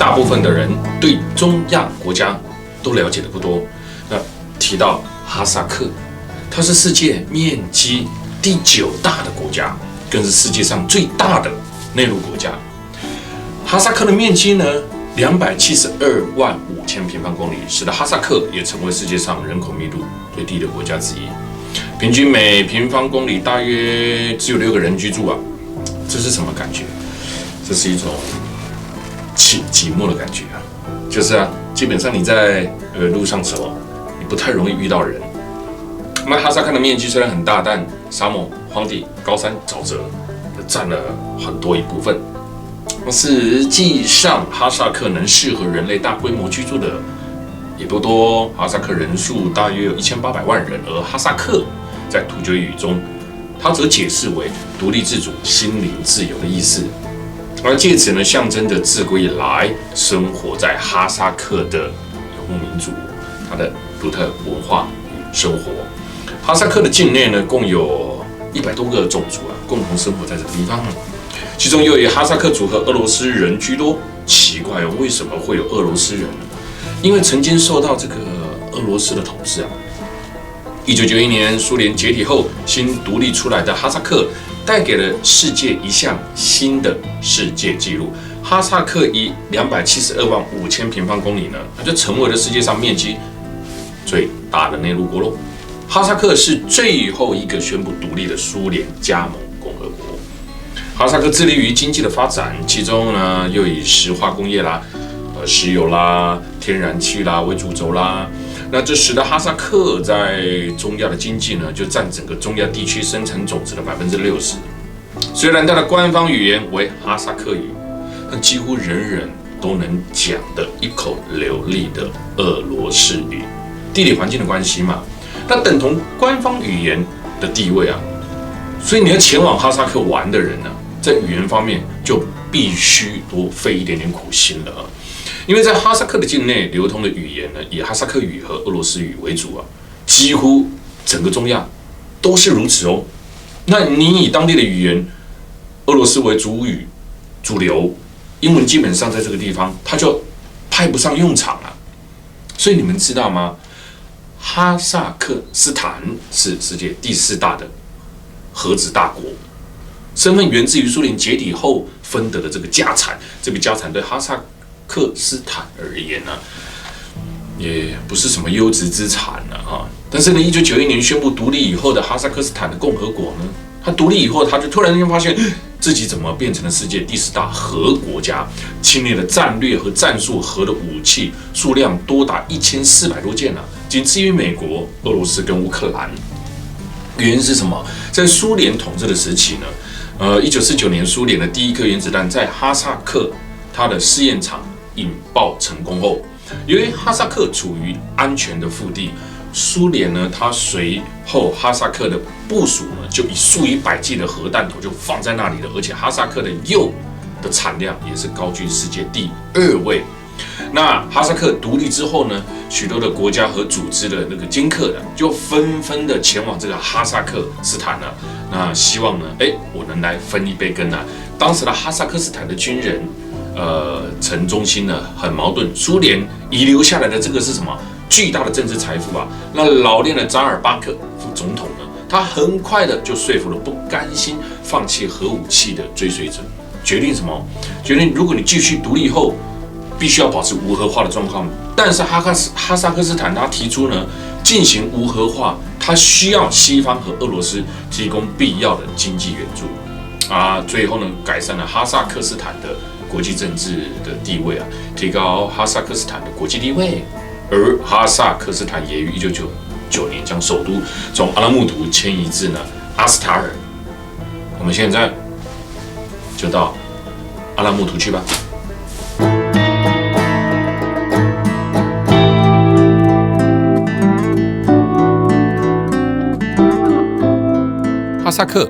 大部分的人对中亚国家都了解的不多。那提到哈萨克，它是世界面积第9大的国家，更是世界上最大的内陆国家。哈萨克的面积呢，272.5万平方公里，使得哈萨克也成为世界上人口密度最低的国家之一。平均每平方公里大约只有6个人居住啊，这是什么感觉？这是一种寂寞的感觉啊，就是啊，基本上你在路上走，你不太容易遇到人。那哈萨克的面积虽然很大，但沙漠、荒地、高山、沼泽占了很多一部分。实际上，哈萨克能适合人类大规模居住的也不多。哈萨克人数大约有1800万人，而哈萨克在突厥语中，它则解释为独立自主、心灵自由的意思，而借此呢，象征着自古以来生活在哈萨克的游牧民族，它的独特文化与生活。哈萨克的境内呢，共有100多个种族共同生活在这个地方。其中又以哈萨克族和俄罗斯人居多。奇怪哦，为什么会有俄罗斯人呢？因为曾经受到这个俄罗斯的统治啊。1991年苏联解体后，新独立出来的哈萨克带给了世界一项新的世界纪录。哈萨克以272.5万平方公里呢，它就成为了世界上面积最大的内陆国喽。哈萨克是最后一个宣布独立的苏联加盟共和国。哈萨克致力于经济的发展，其中呢又以石化工业啦、石油啦、天然气啦为主轴啦。那这使得哈萨克在中亚的经济呢，就占整个中亚地区生产总值的60%。虽然它的官方语言为哈萨克语，但几乎人人都能讲的一口流利的俄罗斯语。地理环境的关系嘛，那等同官方语言的地位啊。所以你要前往哈萨克玩的人呢，在语言方面就必须多费一点点苦心了啊。因为在哈萨克的境内流通的语言呢，以哈萨克语和俄罗斯语为主啊，几乎整个中亚都是如此哦。那你以当地的语言俄罗斯为主语主流，英文基本上在这个地方它就派不上用场了。所以你们知道吗？哈萨克斯坦是世界第4大的核子大国，身份源自于苏联解体后分得的这个家产。这个家产对哈萨克斯坦而言呢，也不是什么优质资产了啊。但是呢，1991年宣布独立以后的哈萨克斯坦的共和国呢，它独立以后，它就突然间发现自己怎么变成了世界第4大核国家，侵略的战略和战术核的武器数量多达1400多件仅次于美国、俄罗斯跟乌克兰。原因是什么？在苏联统治的时期呢，1949年苏联的第一颗原子弹在哈萨克它的试验场引爆成功后，由于哈萨克处于安全的腹地，苏联呢，它随后哈萨克的部署呢，就以数以百计的核弹头就放在那里了，而且哈萨克的铀的产量也是高居世界第2位。那哈萨克独立之后呢，许多的国家和组织的那个经客的就纷纷的前往这个哈萨克斯坦了，那希望呢，我能来分一杯羹啊。当时的哈萨克斯坦的军人，陈忠心呢很矛盾，苏联遗留下来的这个是什么？巨大的政治财富啊。那老练的扎尔巴克副总统呢，他很快的就说服了不甘心放弃核武器的追随者，决定什么？决定如果你继续独立后，必须要保持无核化的状况。但是哈萨克斯坦他提出呢，进行无核化，他需要西方和俄罗斯提供必要的经济援助啊。最后呢，改善了哈萨克斯坦的国际政治的地位啊，提高哈萨克斯坦的国际地位。而哈萨克斯坦也于1999年将首都从阿拉木图迁移至阿斯塔尔。我们现在就到阿拉木图去吧。哈萨克，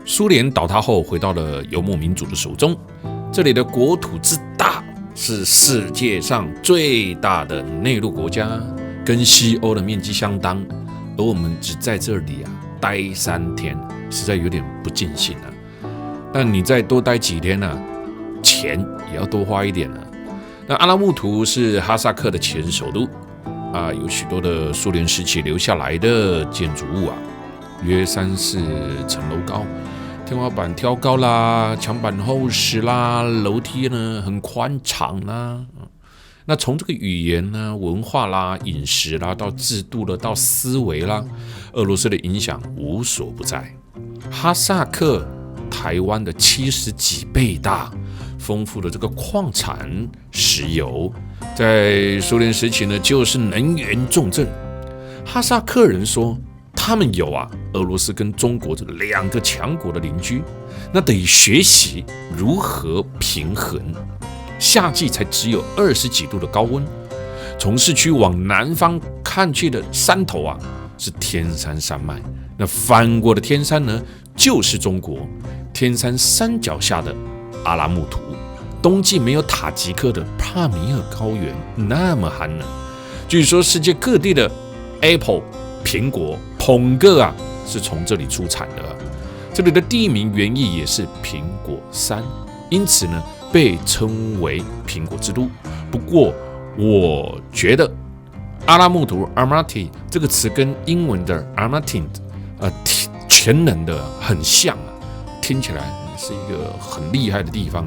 苏联倒塌后回到了游牧民族的手中。这里的国土之大，是世界上最大的内陆国家，跟西欧的面积相当。而我们只在这里待3天，实在有点不尽兴但你再多待几天钱也要多花一点那阿拉木图是哈萨克的前首都啊，有许多的苏联时期留下来的建筑物啊，约3-4层楼高，天花板挑高啦，墙板厚实啦，楼梯呢很宽敞啦。那从这个语言呢、文化啦、饮食啦，到制度了，到思维啦，俄罗斯的影响无所不在。哈萨克台湾的70几倍大，丰富的这个矿产、石油，在苏联时期呢，就是能源重镇。哈萨克人说，他们有俄罗斯跟中国这2个强国的邻居，那得学习如何平衡。夏季才只有20几度的高温，从市区往南方看去的山头是天山山脉，那翻过的天山呢，就是中国天山山脚下的阿拉木图。冬季没有塔吉克的帕米尔高原那么寒冷。据说世界各地的 Apple 苹果捧个是从这里出产的。这里的地名原意也是苹果山，因此呢被称为苹果之都。不过我觉得阿拉木图 Almaty 这个词跟英文的 Almaty 全能的很像听起来是一个很厉害的地方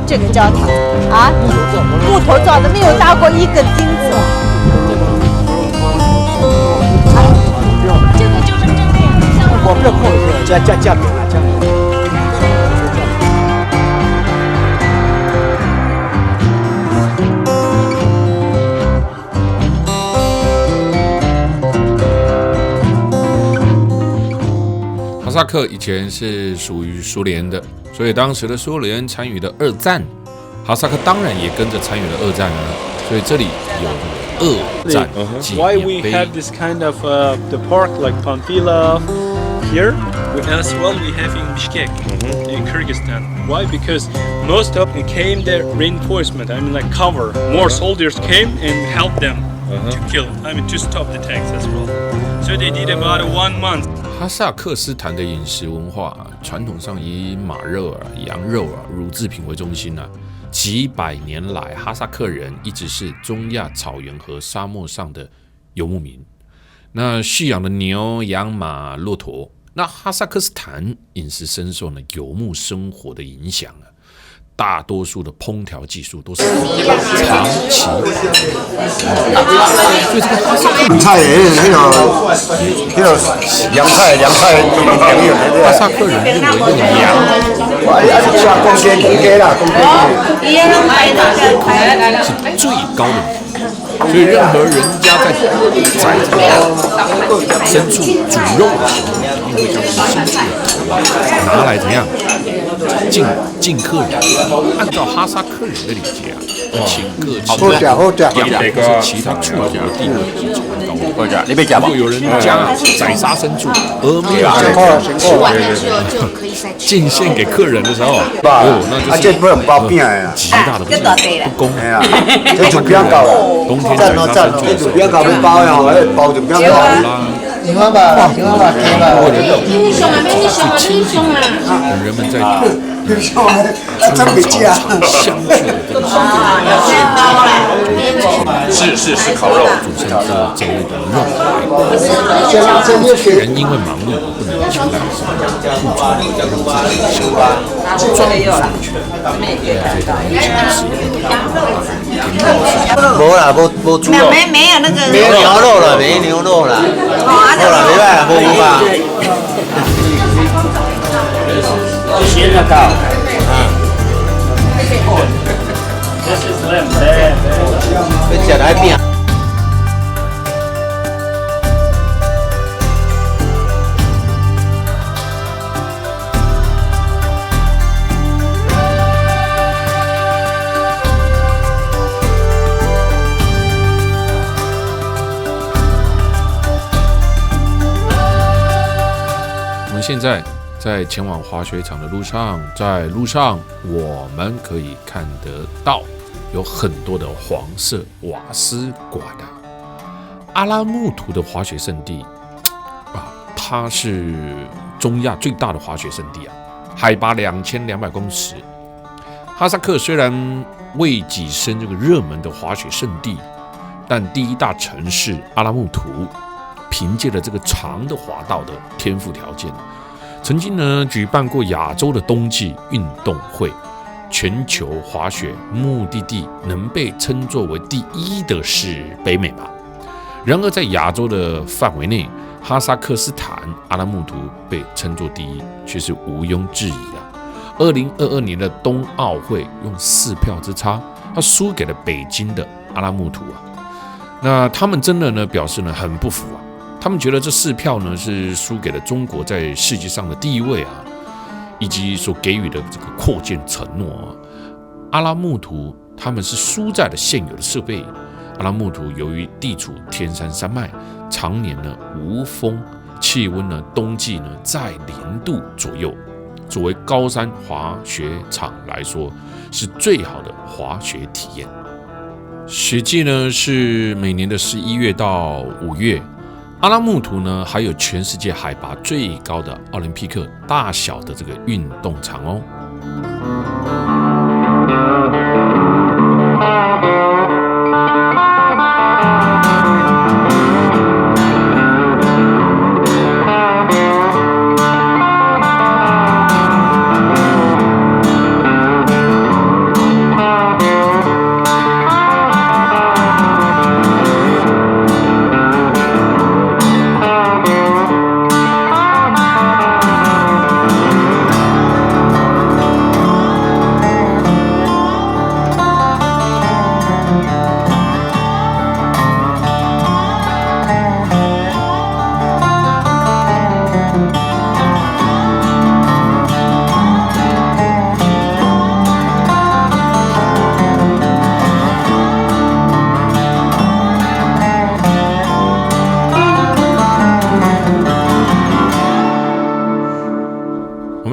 这个教堂木头造的，没有搭过一根钉子。这个就是正面，我们这扣是加冕了，加冕。哈萨克以前是属于苏联的，所以当时的苏联参与的二战，哈萨克当然也跟着参与了二战所以这里有二战纪念碑。 Why we have this kind of the park like Panfilov here? As well we have in Bishkek, in Kyrgyzstan. Why? Because most of them came there reinforcement. I mean like cover. More soldiers came and helped them to kill. I mean to stop the tanks as well. So they did about 1 month. 哈萨克斯坦的饮食文化传统上以马肉羊肉乳制品为中心几百年来，哈萨克人一直是中亚草原和沙漠上的游牧民。那驯养的牛、羊、马、骆驼。那哈萨克斯坦饮食深受游牧生活的影响大多数的烹调技术都是长期。所以这个哈萨克菜那个凉菜，哈萨克人认为用羊，是最高的。所以任何人家在宰这个牲畜煮肉的时候，一定会将牲畜的头拿来怎样敬客人。按照哈萨克人的理解请客养是其他畜族的地位是崇高的。如果有人家宰杀牲畜而没有进献给客人的时候，那就是极大的不公。这就不要搞了。冬天宰杀牲畜的时候，不要搞包呀，包就不要搞了。人肉最亲近的，人们在草场相聚的这个时间，是烤肉，煮成这类的肉来。人因为忙碌不能前来什么付出，让自己休息。装备所全，没啦，没猪肉，没有那个没牛肉了，没牛肉了。吧？新的高。你吃来变。现在在前往滑雪场的路上，在路上我们可以看得到有很多的黄色瓦斯管的阿拉木图的滑雪胜地啊，它是中亚最大的滑雪胜地啊，海拔2200公尺。哈萨克虽然未跻身这个热门的滑雪胜地，但第一大城市阿拉木图凭借着这个长的滑道的天赋条件，曾经呢举办过亚洲的冬季运动会，全球滑雪目的地能被称作为第一的是北美吧。然而在亚洲的范围内，哈萨克斯坦阿拉木图被称作第一，却是毋庸置疑的。2022年的冬奥会用4票之差，他输给了北京的阿拉木图啊。那他们真的呢表示呢很不服啊。他们觉得这4票呢是输给了中国在世界上的地位啊，以及所给予的这个扩建承诺啊。阿拉木图他们是输在了现有的设备。阿拉木图由于地处天山山脉，常年呢无风，气温呢冬季呢在0度左右，作为高山滑雪场来说，是最好的滑雪体验。雪季呢是每年的11月到5月。阿拉木图呢，还有全世界海拔最高的奥林匹克大小的这个运动场哦。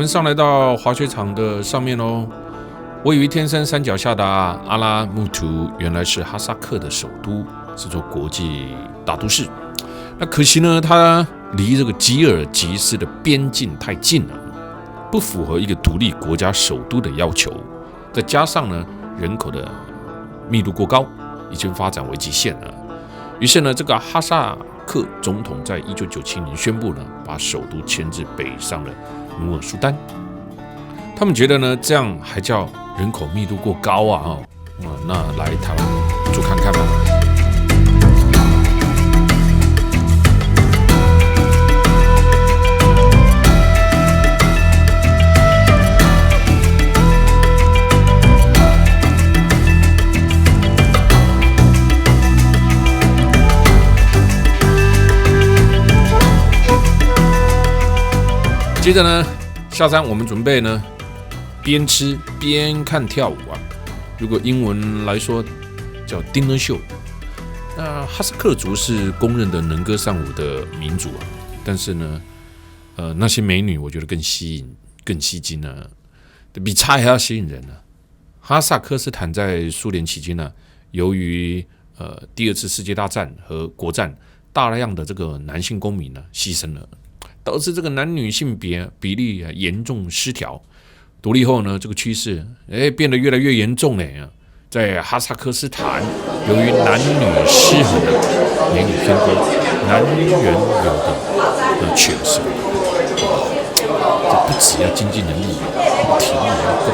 上来到滑雪场的上面哦，我以为天山脚下的阿拉木图原来是哈萨克的首都，是座国际大都市。那可惜呢，它离这个吉尔吉斯的边境太近了，不符合一个独立国家首都的要求。再加上呢，人口的密度过高，已经发展为极限了。于是呢，这个哈萨克总统在1997年宣布呢，把首都迁至北上的努尔苏丹。他们觉得呢，这样还叫人口密度过高啊！那来台湾住看看吧。接着呢，下山我们准备呢边吃边看跳舞啊。如果英文来说叫 dinner show。那哈萨克族是公认的能歌善舞的民族啊，但是呢，那些美女我觉得更吸睛呢，比菜还要吸引人呢。哈萨克斯坦在苏联期间呢，由于第2次世界大战和国战，大量的这个男性公民呢牺牲了。导致这个男女性别比例严重失调。独立后呢，这个趋势变得越来越严重嘞。在哈萨克斯坦，由于男女失衡的言语偏多，男人有的缺失。这不只要经济能力，体力也要够。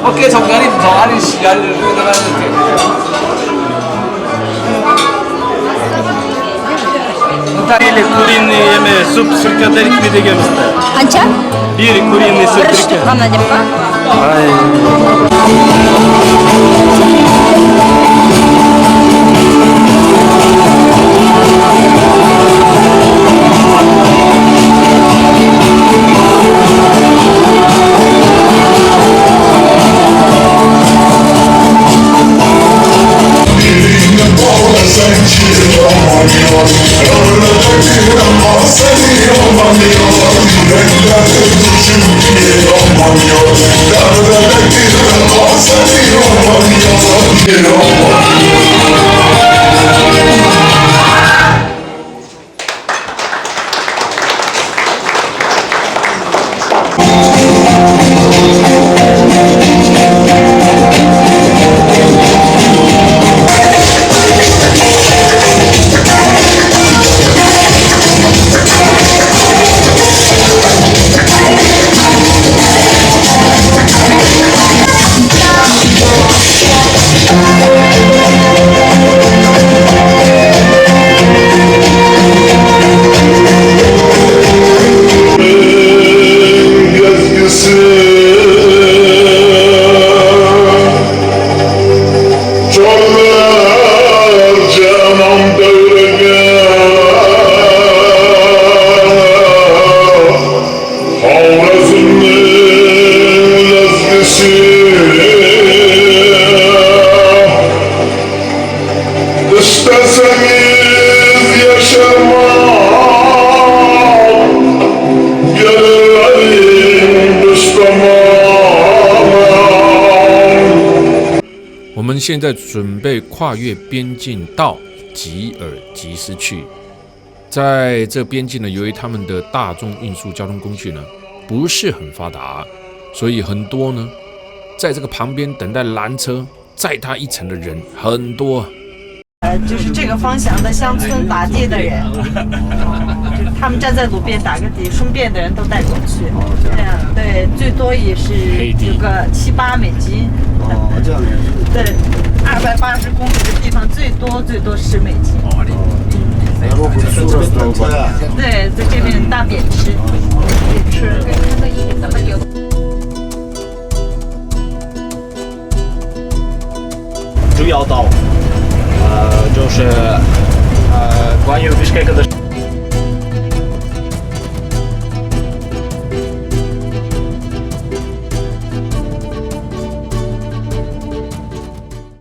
Oke, 정갈이 정갈이 시간을 Biri kurinni yeme, sup sirkadelik mi degemizde? Qancha? Biri kurinni sup Bir shtuk sirka. g'amma debqa?我们现在准备跨越边境到吉尔吉斯去。在这边境呢，由于他们的大众运输交通工具呢不是很发达，所以很多呢在这个旁边等待拦车载他一程的人很多。就是这个方向的乡村打的的人，就是他们站在路边打个的，顺便的人都带过去。这样对，最多也是有个7、8美金。哦，这样也是。对，280公里的地方最多10美金。对，在这边大扁吃，扁吃。主要道，就是关于 Bishkek 的。